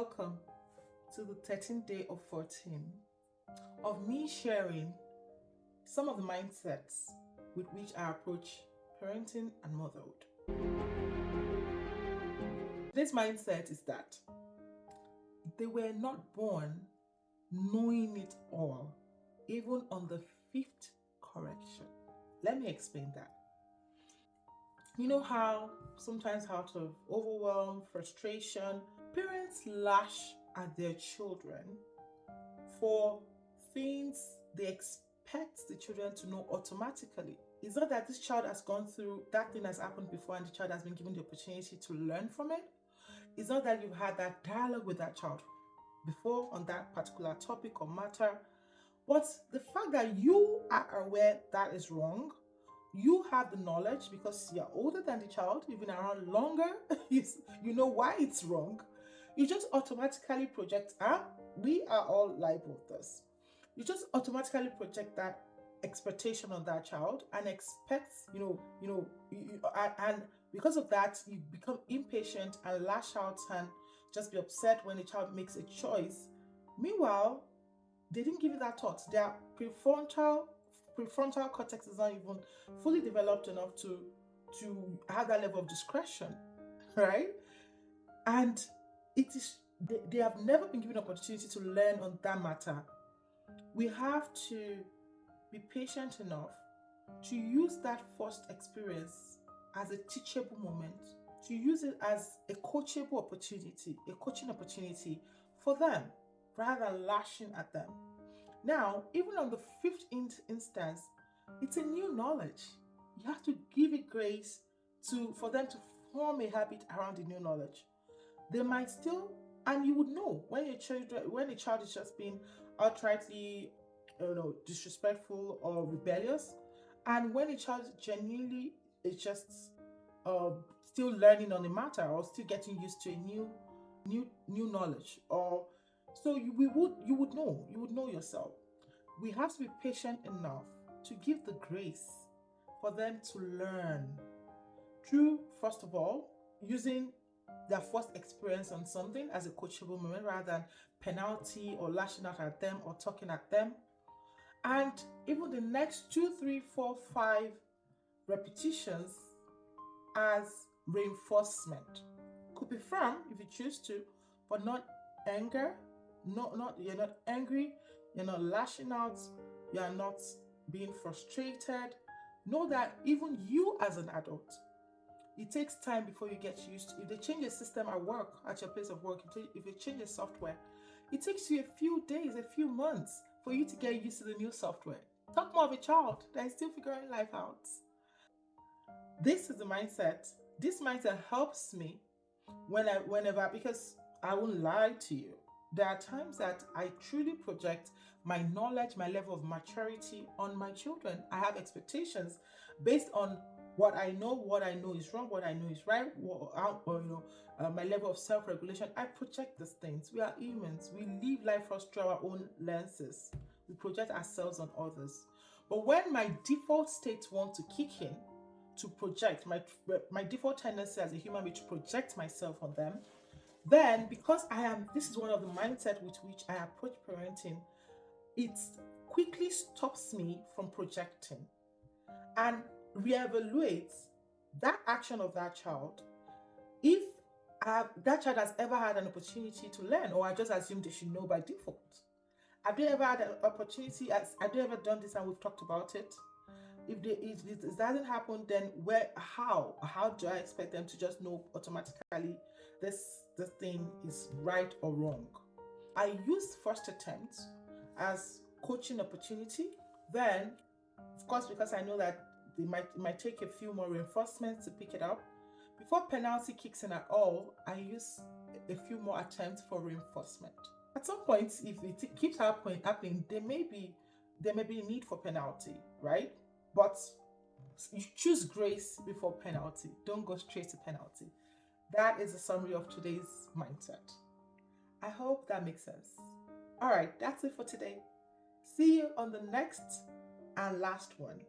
welcome to the 13th day of 14 of me sharing some of the mindsets with which I approach parenting and motherhood. Today's mindset is that they were not born knowing it all, even on the 5th correction. Let me explain that. You know how sometimes out of overwhelm, frustration, parents lash at their children for things they expect the children to know automatically. It's not that this child has gone through, that thing has happened before and the child has been given the opportunity to learn from it. It's not that you've had that dialogue with that child before on that particular topic or matter. But the fact that you are aware that is wrong, you have the knowledge because you're older than the child, you've been around longer, you know why it's wrong. You just automatically project, we are all liable with this. You just automatically project that expectation on that child and expect, and because of that, you become impatient and lash out and just be upset when the child makes a choice. Meanwhile, they didn't give you that thought. Their prefrontal cortex is not even fully developed enough to have that level of discretion, right? And they have never been given an opportunity to learn on that matter. We have to be patient enough to use that first experience as a teachable moment, to use it as a coaching opportunity for them, rather than lashing at them. Now, even on the 5th instance, it's a new knowledge. You have to give it grace for them to form a habit around the new knowledge. They might still, and you would know when a child is just being outrightly, disrespectful or rebellious, and when a child genuinely is just still learning on the matter or still getting used to a new knowledge, or so you would know yourself. We have to be patient enough to give the grace for them to learn through, first of all, using their first experience on something as a coachable moment rather than penalty or lashing out at them or talking at them. And even the next 2, 3, 4, 5 repetitions as reinforcement. Could be firm if you choose to, but not anger. You're not angry, you're not lashing out, you're not being frustrated. Know that even you as an adult, it takes time before you get used to. If they change a system at work, at your place of work, if they change a software, it takes you a few days, a few months for you to get used to the new software. Talk more of a child that is still figuring life out. This is the mindset. This mindset helps me whenever, because I won't lie to you. There are times that I truly project my knowledge, my level of maturity on my children. I have expectations based on what I know is wrong, what I know is right, my level of self-regulation. I project these things. We are humans. We live life through our own lenses. We project ourselves on others. But when my default states want to kick in, to project, my default tendency as a human being to project myself on them, then because this is one of the mindset with which I approach parenting, it quickly stops me from projecting and reevaluates that action of that child. If that child has ever had an opportunity to learn, or I just assume they should know by default. Have they ever had an opportunity? Have they ever done this and we've talked about it? If it doesn't happen, then how do I expect them to just know automatically this thing is right or wrong? I use first attempt as coaching opportunity. Then, of course, because I know that it might take a few more reinforcements to pick it up. Before penalty kicks in at all, I use a few more attempts for reinforcement. At some point, if it keeps happening, there may be a need for penalty, right? But you choose grace before penalty. Don't go straight to penalty. That is a summary of today's mindset. I hope that makes sense. All right, that's it for today. See you on the next and last one.